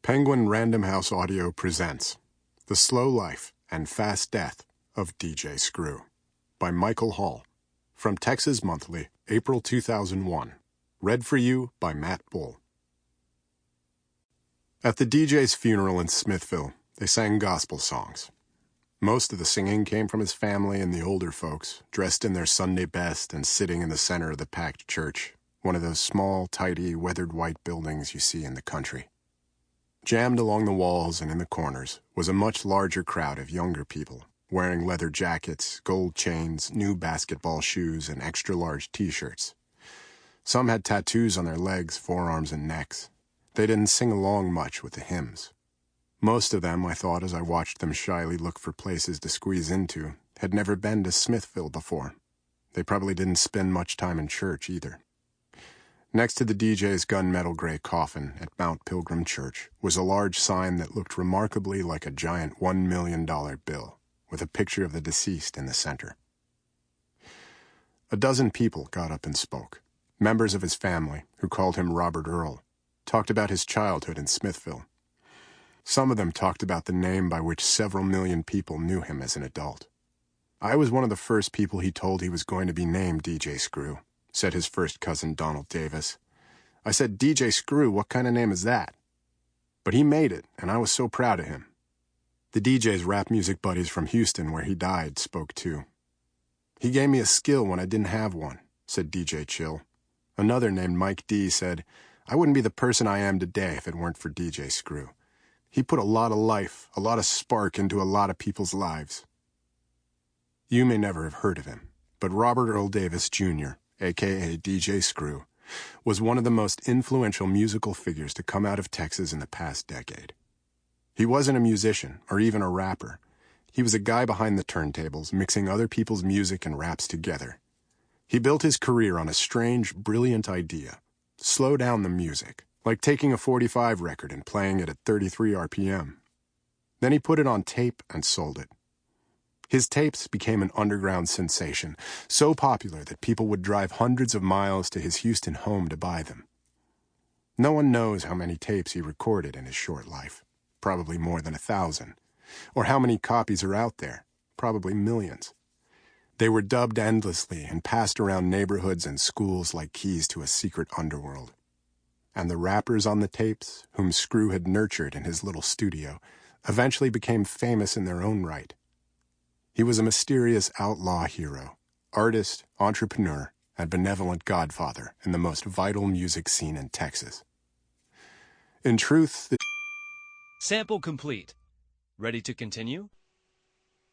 Penguin Random House Audio presents The Slow Life and Fast Death of DJ Screw by Michael Hall, from Texas Monthly, April 2001. Read for you by Matt Bull. At the DJ's funeral in Smithville, they sang gospel songs. Most of the singing came from his family and the older folks, dressed in their Sunday best and sitting in the center of the packed church, one of those small, tidy, weathered white buildings you see in the country. Jammed along the walls and in the corners was a much larger crowd of younger people, wearing leather jackets, gold chains, new basketball shoes, and extra-large t-shirts. Some had tattoos on their legs, forearms, and necks. They didn't sing along much with the hymns. Most of them, I thought as I watched them shyly look for places to squeeze into, had never been to Smithville before. They probably didn't spend much time in church either. Next to the DJ's gunmetal gray coffin at Mount Pilgrim Church was a large sign that looked remarkably like a giant $1 million bill, with a picture of the deceased in the center. A dozen people got up and spoke. Members of his family, who called him Robert Earl, talked about his childhood in Smithville. Some of them talked about the name by which several million people knew him as an adult. I was one of the first people he told he was going to be named DJ Screw, said his first cousin Donald Davis. I said, DJ Screw, what kind of name is that? But he made it, and I was so proud of him. The DJ's rap music buddies from Houston, where he died, spoke too. He gave me a skill when I didn't have one, said DJ Chill. Another named Mike D said, I wouldn't be the person I am today if it weren't for DJ Screw. He put a lot of life, a lot of spark into a lot of people's lives. You may never have heard of him, but Robert Earl Davis, Jr., a.k.a. DJ Screw, was one of the most influential musical figures to come out of Texas in the past decade. He wasn't a musician or even a rapper. He was a guy behind the turntables, mixing other people's music and raps together. He built his career on a strange, brilliant idea. Slow down the music, like taking a 45 record and playing it at 33 RPM. Then he put it on tape and sold it. His tapes became an underground sensation, so popular that people would drive hundreds of miles to his Houston home to buy them. No one knows how many tapes he recorded in his short life, probably more than 1,000, or how many copies are out there, probably millions. They were dubbed endlessly and passed around neighborhoods and schools like keys to a secret underworld. And the rappers on the tapes, whom Screw had nurtured in his little studio, eventually became famous in their own right. He was a mysterious outlaw hero, artist, entrepreneur, and benevolent godfather in the most vital music scene in Texas. In truth, Sample complete. Ready to continue?